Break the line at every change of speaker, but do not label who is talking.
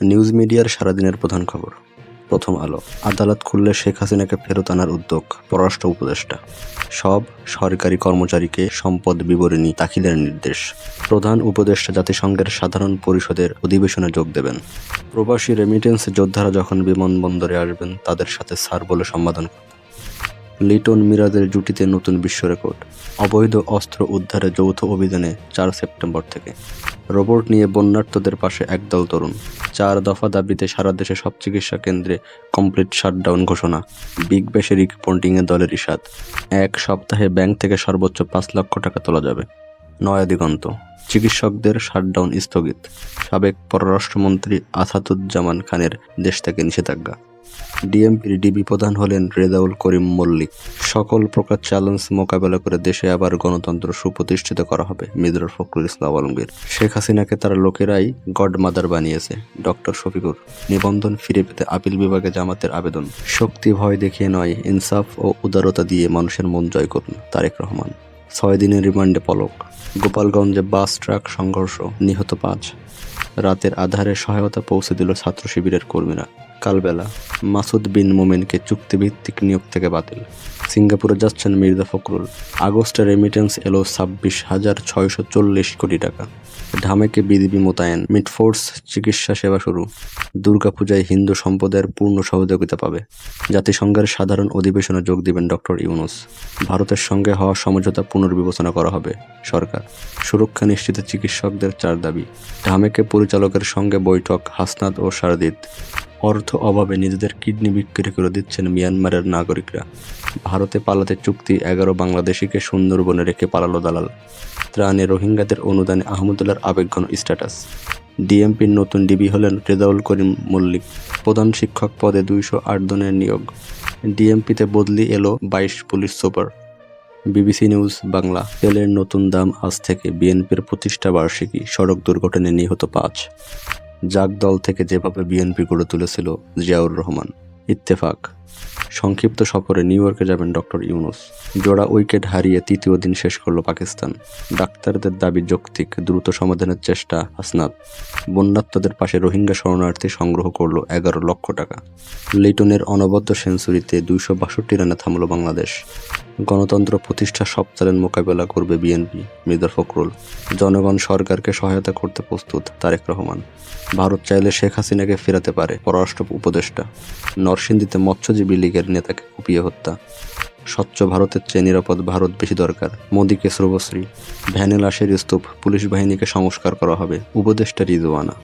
News মিডিয়ার সারাদিনের প্রধান খবর। প্রথম আলো। আদালত খুললে শেখ হাসিনাকে ফেরত আনার উদ্যোগ, পররাষ্ট্র উপদেষ্টা। সব সরকারি কর্মচারীকে সম্পদ বিবরণী দাখিলের নির্দেশ। প্রধান উপদেষ্টা জাতিসংঘের সাধারণ পরিষদের অধিবেশনে যোগ দেবেন। প্রবাসী রেমিটেন্স যোদ্ধারা যখন বিমানবন্দরে আসবেন তাদের সাথে স্যার বলে সম্বোধন করতে। লিটন মিরাজের জুটিতে নতুন বিশ্ব রেকর্ড। অবৈধ অস্ত্র উদ্ধারে যৌথ অভিযানে ৪ সেপ্টেম্বর থেকে। রোবট নিয়ে বন্যার্তদের পাশে একদল তরুণ। ৪ দফা দাবিতে সারা দেশে সব চিকিৎসা কেন্দ্রে কমপ্লিট শাটডাউন ঘোষণা। বিগ ব্যাশে রিপোর্টিংয়ে দলের ইশাদ। ১ সপ্তাহে ব্যাংক থেকে সর্বোচ্চ ৫ লক্ষ টাকা তোলা যাবে। নয়া দিগন্ত। চিকিৎসকদের শাটডাউন স্থগিত। সাবেক পররাষ্ট্রমন্ত্রী আসাদুজ্জামান খানের দেশ থেকে নিষেধাজ্ঞা। ডিএমপির ডিবি প্রধান হলেন রেজাউল করিম মল্লিক। সকল প্রকার চ্যালেঞ্জ মোকাবেলা করে দেশে আবার গণতন্ত্র সুপ্রতিষ্ঠিত করা হবে, মির্জা ফখরুল ইসলাম আলমগীর। শেখ হাসিনাকে তার লোকেরাই গডমাদার বানিয়েছে, ডক্টর শফিকুর। নিবন্ধন ফিরে পেতে আপিল বিভাগে জামাতের আবেদন। শক্তি ভয় দেখিয়ে নয়, ইনসাফ ও উদারতা দিয়ে মানুষের মন জয় করুন, তারেক রহমান। ৬ দিনের রিমান্ডে পলক। গোপালগঞ্জে বাস ট্রাক সংঘর্ষ, নিহত ৫। রাতের আধারে সহায়তা পৌঁছে দিল ছাত্র শিবিরের কর্মীরা। কালবেলা। মাসুদ বিন মোমেনকে চুক্তিভিত্তিক নিয়োগ থেকে বাতিল। সিঙ্গাপুরে যাচ্ছেন মির্জা ফখরুল। আগস্টে রেমিটেন্স এলো ২৬,৬৪০ কোটি টাকা। ঢামেকে বিজিবি মোতায়েন। মিডফোর্স চিকিৎসা সেবা শুরু। দুর্গাপূজায় হিন্দু সম্প্রদায়ের পূর্ণ সহযোগিতা পাবে। জাতিসংঘের সাধারণ অধিবেশনে যোগ দিবেন ডক্টর ইউনূস। ভারতের সঙ্গে হওয়া সমঝোতা পুনর্বিবেচনা করা হবে সরকার। সুরক্ষা নিশ্চিতে চিকিৎসকদের ৪ দাবি। ঢামেকে পরিচালকের সঙ্গে বৈঠক হাসনাত ও শারদিত। অর্থ অভাবে নিজেদের কিডনি বিক্রি করে দিচ্ছেন মিয়ানমারের নাগরিকরা। ভারতে পালাতে চুক্তি, ১১ বাংলাদেশিকে সুন্দরবনে রেখে পালালো দালাল। ত্রাণে রোহিঙ্গাদের অনুদানে আহমদুল্লাহর আবেগঘন স্ট্যাটাস। ডিএমপির নতুন ডিবি হলেন রেজাউল করিম মল্লিক। প্রধান শিক্ষক পদে ২০৮ জনের নিয়োগ। ডিএমপিতে বদলি এলো ২২ police super. BBC news Bangla. তেলের নতুন দাম আজ থেকে। বিএনপির প্রতিষ্ঠা বার্ষিকী। সড়ক দুর্ঘটনায় নিহত ৫। জাগ দল থেকে যেভাবে বিএনপি গড়ে তুলেছিল জিয়াউর রহমান। ইত্তেফাক। সংক্ষিপ্ত সফরে নিউ ইয়র্কে যাবেন ডক্টর ইউনূস। জোড়া উইকেট হারিয়ে তৃতীয় দিন শেষ করল পাকিস্তান। ডাক্তারদের দাবি যৌক্তিক, দ্রুত সমাধানের চেষ্টা হাসনাত। বন্যার্তদের পাশে রোহিঙ্গা শরণার্থী সংগ্রহ করল ১১ লক্ষ টাকা। লিটনের অনবদ্য সেঞ্চুরিতে ২৬২ রানে থামল বাংলাদেশ। গণতন্ত্র প্রতিষ্ঠা সব চ্যালেঞ্জ মোকাবেলা করবে বিএনপি, মির্জা ফখরুল। জনগণ সরকারকে সহায়তা করতে প্রস্তুত, তারেক রহমান। ভারত চাইলে শেখ হাসিনাকে ফেরাতে পারে, পররাষ্ট্র উপদেষ্টা। নরসিংদীতে মৎস্যজীবী লীগের নেতাকে কুপিয়ে হত্যা। স্বচ্ছ ভারতের চেয়ে নিরাপদ ভারত বেশি দরকার, মোদীকে শ্রবশ্রী। ভ্যানে লাশের স্তূপ, পুলিশ বাহিনীকে সংস্কার করা হবে, উপদেষ্টা রিজওয়ানা।